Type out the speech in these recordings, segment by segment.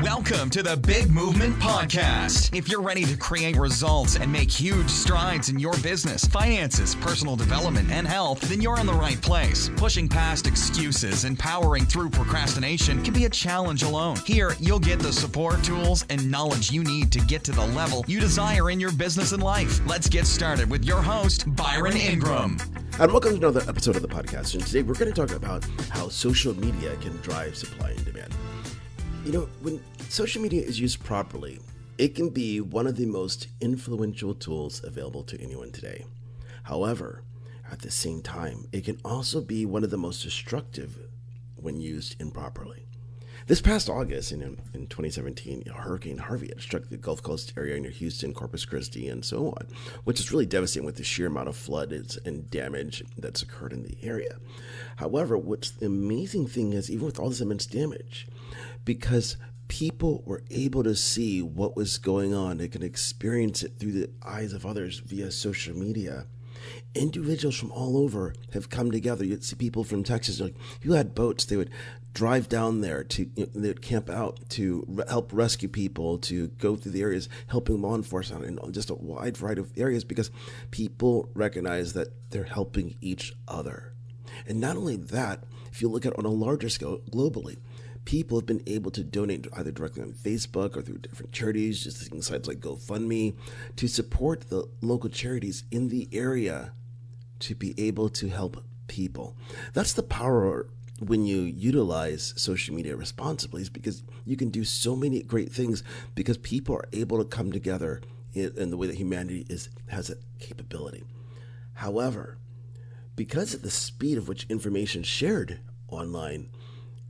Welcome to the Big Movement Podcast. If you're ready to create results and make huge strides in your business, finances, personal development, and health, then you're in the right place. Pushing past excuses and powering through procrastination can be a challenge alone. Here, you'll get the support, tools, and knowledge you need to get to the level you desire in your business and life. Let's get started with your host, Byron Ingram. And welcome to another episode of the podcast. And today we're going to talk about how social media can drive supply and demand. You know, when social media is used properly, it can be one of the most influential tools available to anyone today. However, at the same time, it can also be one of the most destructive when used improperly. This past August, in 2017, Hurricane Harvey had struck the Gulf Coast area near Houston, Corpus Christi, and so on, which is really devastating with the sheer amount of floods and damage that's occurred in the area. However, what's the amazing thing is, even with all this immense damage, because people were able to see what was going on, they could experience it through the eyes of others via social media. Individuals from all over have come together. You'd see people from Texas, like, who had boats. They would drive down there they would camp out to help rescue people, to go through the areas, helping law enforcement in just a wide variety of areas, because people recognize that they're helping each other. And not only that, if you look at it on a larger scale globally, people have been able to donate either directly on Facebook or through different charities, just using sites like GoFundMe, to support the local charities in the area to be able to help people. That's the power when you utilize social media responsibly, is because you can do so many great things because people are able to come together in the way that humanity has that capability. However, because of the speed of which information is shared online,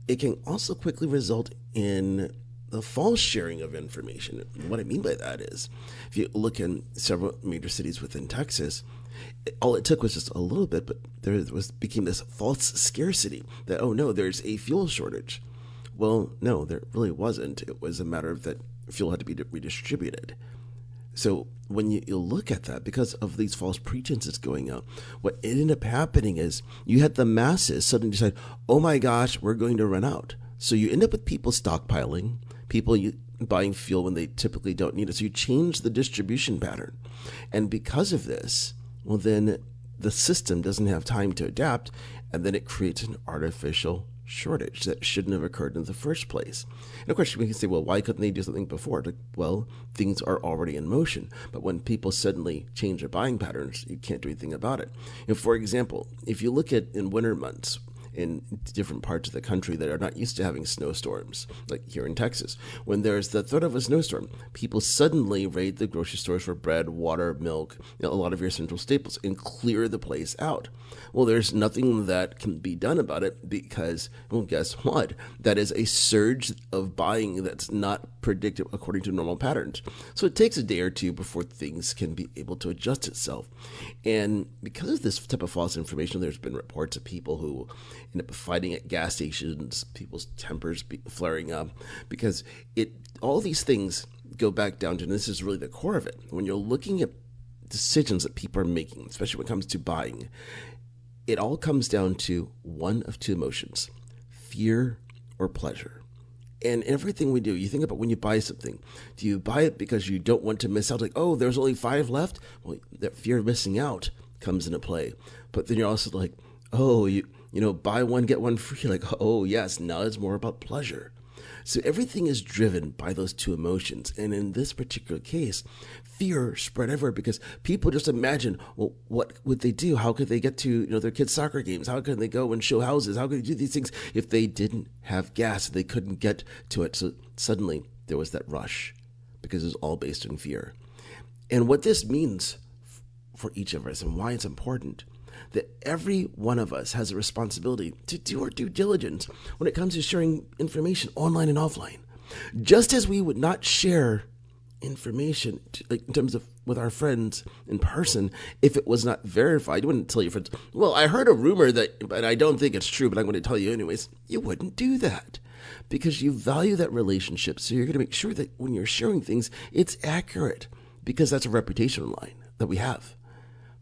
it can also quickly result in the false sharing of information. What I mean by that is, if you look in several major cities within Texas, all it took was just a little bit, but became this false scarcity that, oh no, there's a fuel shortage. Well, no, there really wasn't. It was a matter of that fuel had to be redistributed. So when you look at that, because of these false pretenses going out, what ended up happening is you had the masses suddenly decide, oh my gosh, we're going to run out. So you end up with people stockpiling, people buying fuel when they typically don't need it. So you change the distribution pattern. And because of this, well, then the system doesn't have time to adapt, and then it creates an artificial shortage that shouldn't have occurred in the first place. And of course, we can say, well, why couldn't they do something before? Like, well, things are already in motion. But when people suddenly change their buying patterns, you can't do anything about it. And for example, if you look at in winter months, in different parts of the country that are not used to having snowstorms, like here in Texas, when there's the threat of a snowstorm, people suddenly raid the grocery stores for bread, water, milk, a lot of your central staples, and clear the place out. Well, there's nothing that can be done about it because, well, guess what? That is a surge of buying that's not predicted according to normal patterns. So it takes a day or two before things can be able to adjust itself. And because of this type of false information, there's been reports of people who end up fighting at gas stations, people's tempers flaring up, because all these things go back down to, and this is really the core of it, when you're looking at decisions that people are making, especially when it comes to buying, it all comes down to one of two emotions: fear or pleasure. And everything we do, you think about when you buy something, do you buy it because you don't want to miss out? Like, oh, there's only 5 left? Well, that fear of missing out comes into play. But then you're also like, oh, you buy one, get one free. Like, oh, yes, now it's more about pleasure. So everything is driven by those two emotions. And in this particular case, fear spread everywhere because people just imagine, well, what would they do? How could they get to their kids' soccer games? How could they go and show houses? How could they do these things if they didn't have gas? They couldn't get to it. So suddenly there was that rush because it was all based on fear. And what this means for each of us and why it's important, that every one of us has a responsibility to do our due diligence when it comes to sharing information online and offline. Just as we would not share information in terms of with our friends in person if it was not verified. You wouldn't tell your friends, well, I heard a rumor but I don't think it's true, but I'm going to tell you anyways. You wouldn't do that because you value that relationship. So you're going to make sure that when you're sharing things, it's accurate because that's a reputation line that we have.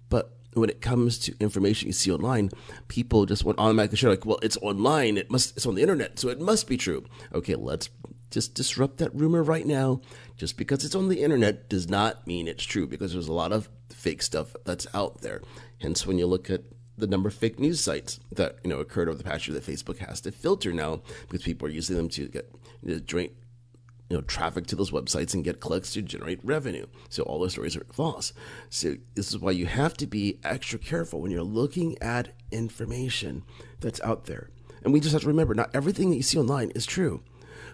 But when it comes to information you see online, people just want automatically share, like, well, it's online, it's on the internet, so it must be true. Okay, let's Just disrupt that rumor right now. Just because it's on the internet does not mean it's true, because there's a lot of fake stuff that's out there. Hence, when you look at the number of fake news sites that occurred over the past year that Facebook has to filter now, because people are using them to get traffic to those websites and get clicks to generate revenue. So all those stories are false. So this is why you have to be extra careful when you're looking at information that's out there. And we just have to remember, not everything that you see online is true.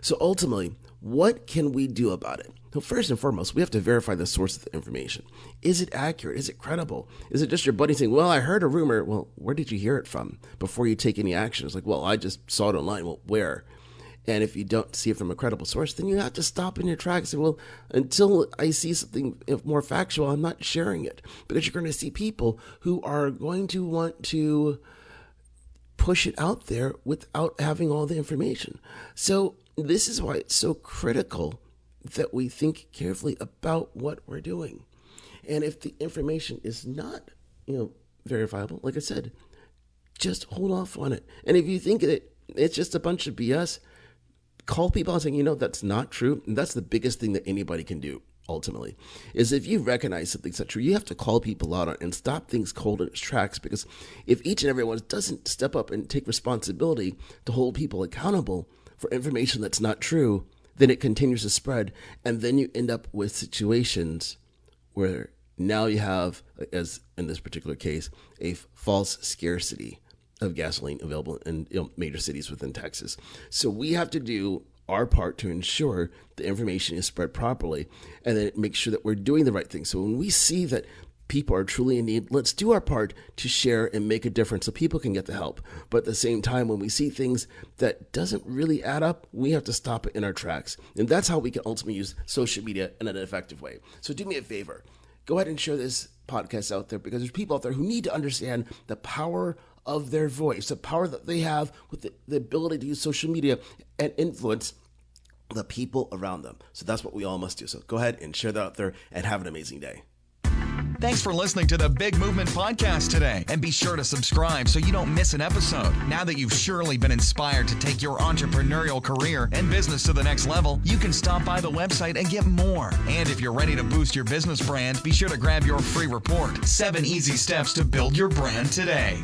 So ultimately, what can we do about it? Well, first and foremost, we have to verify the source of the information. Is it accurate? Is it credible? Is it just your buddy saying, well, I heard a rumor? Well, where did you hear it from before you take any action? It's like, well, I just saw it online. Well, where? And if you don't see it from a credible source, then you have to stop in your tracks and say, well, until I see something more factual, I'm not sharing it. Because you're going to see people who are going to want to push it out there without having all the information. So this is why it's so critical that we think carefully about what we're doing. And if the information is not, verifiable, like I said, just hold off on it. And if you think that it's just a bunch of BS, call people and saying, that's not true. And that's the biggest thing that anybody can do, ultimately, is if you recognize something's not true, you have to call people out on it and stop things cold in its tracks. Because if each and every one doesn't step up and take responsibility to hold people accountable for information that's not true, then it continues to spread. And then you end up with situations where now you have, as in this particular case, a false scarcity of gasoline available in major cities within Texas. So we have to do our part to ensure the information is spread properly, and then make sure that we're doing the right thing. So when we see that people are truly in need, let's do our part to share and make a difference so people can get the help. But at the same time, when we see things that doesn't really add up, we have to stop it in our tracks. And that's how we can ultimately use social media in an effective way. So do me a favor. Go ahead and share this podcast out there, because there's people out there who need to understand the power of their voice, the power that they have with the ability to use social media and influence the people around them. So that's what we all must do. So go ahead and share that out there and have an amazing day. Thanks for listening to the Big Movement Podcast today. And be sure to subscribe so you don't miss an episode. Now that you've surely been inspired to take your entrepreneurial career and business to the next level, you can stop by the website and get more. And if you're ready to boost your business brand, be sure to grab your free report, 7 Easy Steps to Build Your Brand Today.